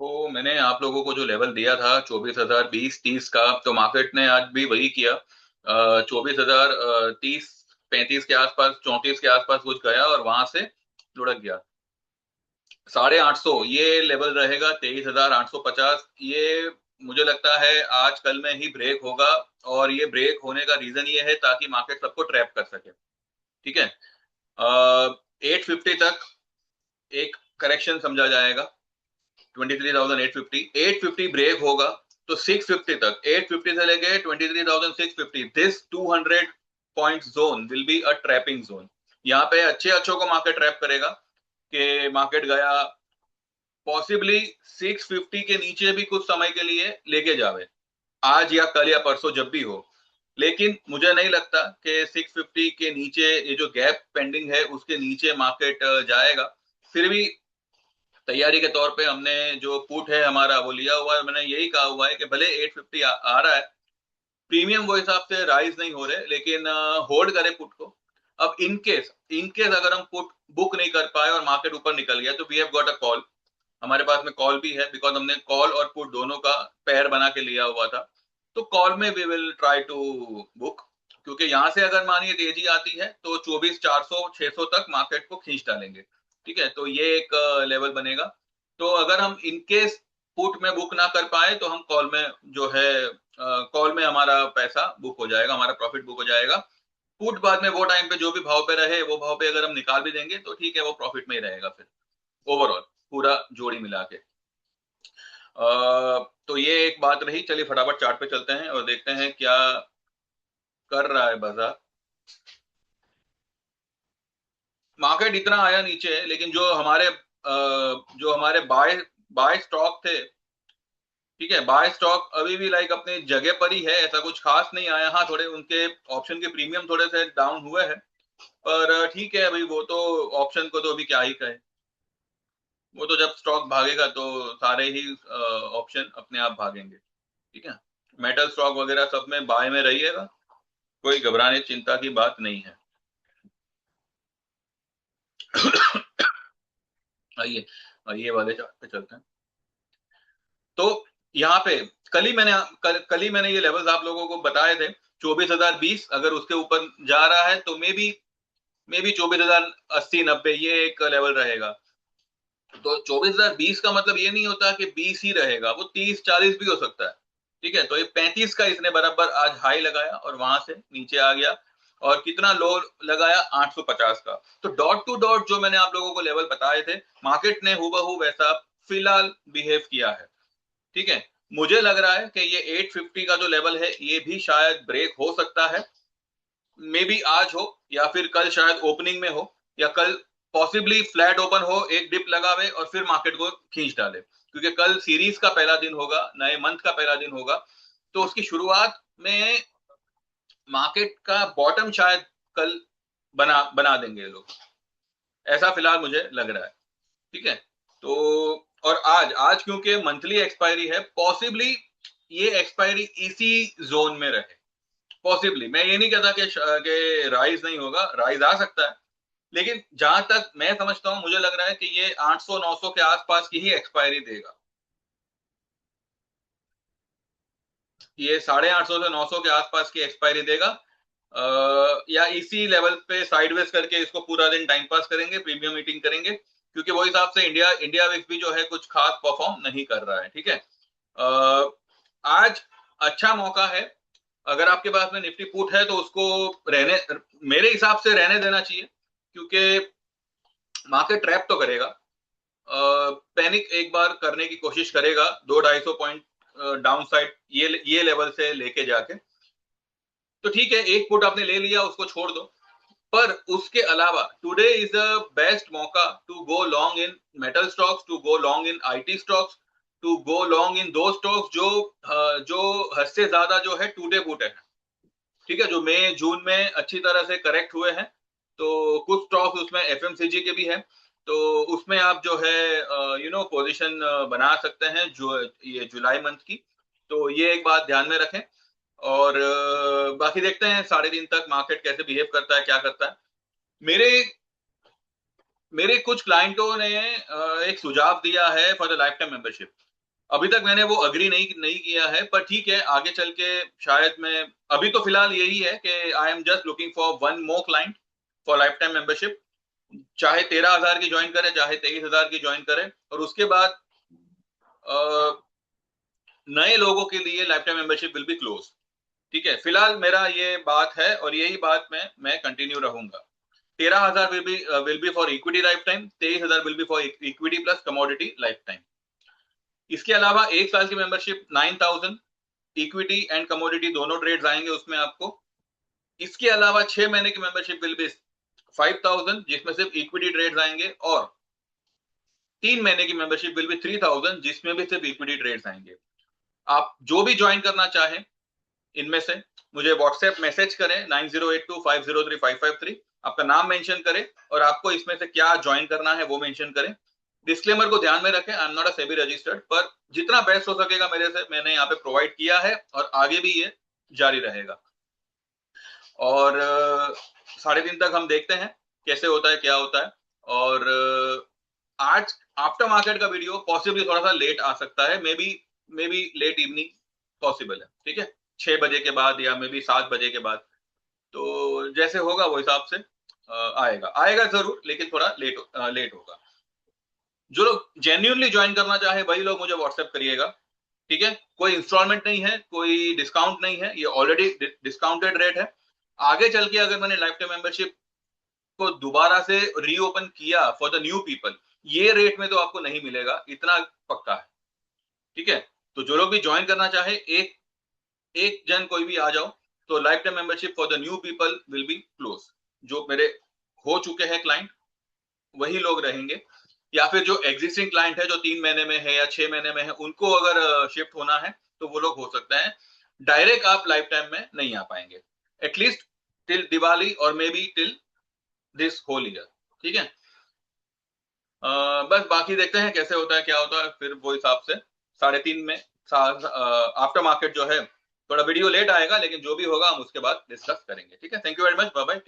तो मैंने आप लोगों को जो लेवल दिया था 24,000 20-30 का, तो मार्केट ने आज भी वही किया। 24,000 30 35 के आसपास, 34 के आसपास कुछ गया और वहां से लुढ़क गया। 850 ये लेवल रहेगा, 23,850 ये मुझे लगता है आज कल में ही ब्रेक होगा। और ये ब्रेक होने का रीजन ये है ताकि मार्केट सबको ट्रैप कर सके। ठीक है। 850 तक एक करेक्शन समझा जाएगा। 23,850, 850 ब्रेक होगा तो 650 तक, 850 से लेके 23,650, this 200 point zone will be a trapping zone. यहाँ पे अच्छे अच्छों को मार्केट ट्रैप करेगा कि मार्केट गया पॉसिबली 650 के नीचे भी कुछ समय के लिए लेके जावे, आज या कल या परसों जब भी हो। लेकिन मुझे नहीं लगता कि 650 के नीचे ये जो गैप पेंडिंग है उसके नीचे मार्केट जाएगा। फिर भी तैयारी के तौर पे हमने जो पुट है हमारा वो लिया हुआ है। मैंने यही कहा हुआ है कि भले 850 आ रहा है, प्रीमियम वो हिसाब से राइज नहीं हो रहे, लेकिन होल्ड करें पुट को। अब इन केस अगर हम पुट बुक नहीं कर पाए और मार्केट ऊपर निकल गया तो we have got a call. हमारे पास में कॉल भी है, बिकॉज हमने कॉल और पुट दोनों का पेयर बना के लिया हुआ था। तो कॉल में we will try to book, क्योंकि यहां से अगर मानिए तेजी आती है तो 24,400 600 तक मार्केट को खींच डालेंगे। ठीक है, तो ये एक लेवल बनेगा। तो अगर हम इनकेस पुट में बुक ना कर पाए तो हम कॉल में जो है, कॉल में हमारा पैसा बुक हो जाएगा, हमारा प्रॉफिट बुक हो जाएगा। पुट बाद में वो टाइम पे जो भी भाव पे रहे वो भाव पे अगर हम निकाल भी देंगे तो ठीक है, वो प्रॉफिट में ही रहेगा फिर ओवरऑल पूरा जोड़ी मिला के। तो ये एक बात रही। चलिए फटाफट चार्ट पे चलते हैं और देखते हैं क्या कर रहा है बाजार। मार्केट इतना आया नीचे, लेकिन जो हमारे बाय बाय स्टॉक थे, ठीक है, बाय स्टॉक अभी भी लाइक अपने जगह पर ही है, ऐसा कुछ खास नहीं आया। हाँ, थोड़े उनके ऑप्शन के प्रीमियम थोड़े से डाउन हुए हैं, पर ठीक है, अभी वो तो ऑप्शन को तो अभी क्या ही कहे। वो तो जब स्टॉक भागेगा तो सारे ही ऑप्शन अपने आप भागेंगे। ठीक है, मेटल स्टॉक वगैरह सब में बाय में रहिएगा, कोई घबराने चिंता की बात नहीं है। आइए, और ये वाले चार्ट पे चलते हैं। तो यहाँ पे कल ही मैंने ये लेवल्स आप लोगों को बताए थे। 24,020 अगर उसके ऊपर जा रहा है तो मे बी 24,080-90 ये एक लेवल रहेगा। तो 24,020 का मतलब ये नहीं होता कि 20 ही रहेगा, वो 30-40 भी हो सकता है। ठीक है, तो ये 35 का इसने बराबर आज हाई लगाया और वहां से नीचे आ गया। और कितना लो लगाया? 850 का। तो डॉट टू डॉट जो मैंने आप लोगों को लेवल बताए थे, मार्केट ने हूबहू वैसा फिलहाल बिहेव किया है। ठीक है, मुझे लग रहा है कि ये 850 का जो लेवल है ये भी शायद ब्रेक हो सकता है। मे बी आज हो या फिर कल शायद ओपनिंग में हो, या कल पॉसिबली फ्लैट ओपन हो, एक डिप लगावे और फिर मार्केट को खींच डाले, क्योंकि कल सीरीज का पहला दिन होगा, नए मंथ का पहला दिन होगा। तो उसकी शुरुआत में मार्केट का बॉटम शायद कल बना बना देंगे लोग, ऐसा फिलहाल मुझे लग रहा है। ठीक है, तो और आज आज क्योंकि मंथली एक्सपायरी है, पॉसिबली ये एक्सपायरी इसी जोन में रहे। पॉसिबली, मैं ये नहीं कहता कि राइज नहीं होगा, राइज आ सकता है, लेकिन जहां तक मैं समझता हूं मुझे लग रहा है कि ये 800-900 के आसपास की ही एक्सपायरी देगा। ये 850 से 900 के आसपास की एक्सपायरी देगा। या इसी लेवल पे साइडवेज करके इसको पूरा दिन टाइम पास करेंगे, प्रीमियम मीटिंग करेंगे, क्योंकि वो हिसाब से इंडिया इंडिया विक्स भी जो है कुछ खास परफॉर्म नहीं कर रहा है। ठीक है, आज अच्छा मौका है। अगर आपके पास में निफ्टी पुट है तो उसको रहने मेरे हिसाब से रहने देना चाहिए, क्योंकि मार्केट ट्रैप तो करेगा, पैनिक एक बार करने की कोशिश करेगा 200-250 पॉइंट डाउन साइड ये लेवल से लेके जाके। तो ठीक है, एक पुट आपने ले लिया, उसको छोड़ दो। पर उसके अलावा टुडे इज द बेस्ट मौका to go long in metal stocks, to go long in IT stocks, to go long in दो स्टॉक्स जो हद से ज्यादा जो है टूटे फूटे हैं। ठीक है, जो मई जून में अच्छी तरह से करेक्ट हुए हैं। तो कुछ स्टॉक्स उसमें एफएमसीजी के भी हैं, तो उसमें आप जो है पोजीशन बना सकते हैं जो ये जुलाई मंथ की। तो ये एक बात ध्यान में रखें। और बाकी देखते हैं 3.5 दिन तक मार्केट कैसे बिहेव करता है, क्या करता है। मेरे मेरे कुछ क्लाइंटों ने एक सुझाव दिया है for the life time membership. अभी तक मैंने वो अग्री नहीं किया है, पर ठीक है, आगे चल के शायद मैं, अभी तो फिलहाल यही है कि I am just looking for one more client for life time membership. चाहे 13,000 की ज्वाइन करे, चाहे 23,000 की ज्वाइन करे, और उसके बाद नए लोगों के लिए life time membership will be close. ठीक है, फिलहाल मेरा ये बात है और यही बात मैं कंटिन्यू रहूंगा। 13,000 will be for equity life time, 23,000 will be for equity plus commodity life time. इसके अलावा 1 साल की मेंबरशिप 9,000, इक्विटी एंड कमोडिटी दोनों ट्रेड्स आएंगे उसमें आपको। इसके अलावा 6 महीने की मेंबरशिप विल बी 5,000, जिसमें सिर्फ इक्विटी ट्रेड्स आएंगे, और 3 महीने की मेंबरशिप विल बी 3,000, जिसमें भी सिर्फ इक्विटी ट्रेड्स आएंगे। आप जो भी ज्वाइन करना चाहें इनमें से, मुझे व्हाट्सएप मैसेज करें 9082503553, आपका नाम मेंशन करें और आपको इसमें से क्या ज्वाइन करना है वो मेंशन करें। डिस्क्लेमर को ध्यान में रखें, I am not a SEBI registered, पर जितना बेस्ट हो सकेगा मेरे से मैंने यहाँ पे प्रोवाइड किया है और आगे भी ये जारी रहेगा। और 3:30 तक हम देखते हैं कैसे होता है, क्या होता है। और आज आफ्टर मार्केट का वीडियो पॉसिबली थोड़ा सा लेट आ सकता है, maybe late evening possible है, ठीक है, 6 बजे के बाद या मे बी 7 बजे के बाद। तो जैसे होगा वो हिसाब से आएगा जरूर, लेकिन थोड़ा लेट होगा। जो लोग जेन्युइनली ज्वाइन करना चाहे वही लोग मुझे व्हाट्सएप करिएगा, ठीक है। कोई इंस्टॉलमेंट नहीं है, कोई डिस्काउंट नहीं है, ये ऑलरेडी डिस्काउंटेड रेट है। आगे चल के अगर मैंने लाइफ टाइम मेंबरशिप को दोबारा से रीओपन किया फॉर द न्यू पीपल, ये रेट में तो आपको नहीं मिलेगा, इतना पक्का है, ठीक है। तो जो लोग भी ज्वाइन करना चाहे, एक एक जन कोई भी आ जाओ, तो life time membership for the new people will be close. जो मेरे हो चुके हैं क्लाइंट वही लोग रहेंगे, या फिर जो एग्जिस्टिंग क्लाइंट है जो 3 महीने में है या 6 महीने में है, उनको अगर शिफ्ट होना है तो वो लोग हो सकते हैं। डायरेक्ट आप लाइफ टाइम में नहीं आ पाएंगे, एटलीस्ट टिल दिवाली और maybe till this whole year, ठीक है। बस बाकी देखते हैं कैसे होता है, क्या होता है, फिर वो हिसाब से 3:30 में आफ्टर मार्केट जो है, थोड़ा वीडियो लेट आएगा, लेकिन जो भी होगा हम उसके बाद डिस्कस करेंगे, ठीक है। Thank you very much, bye bye.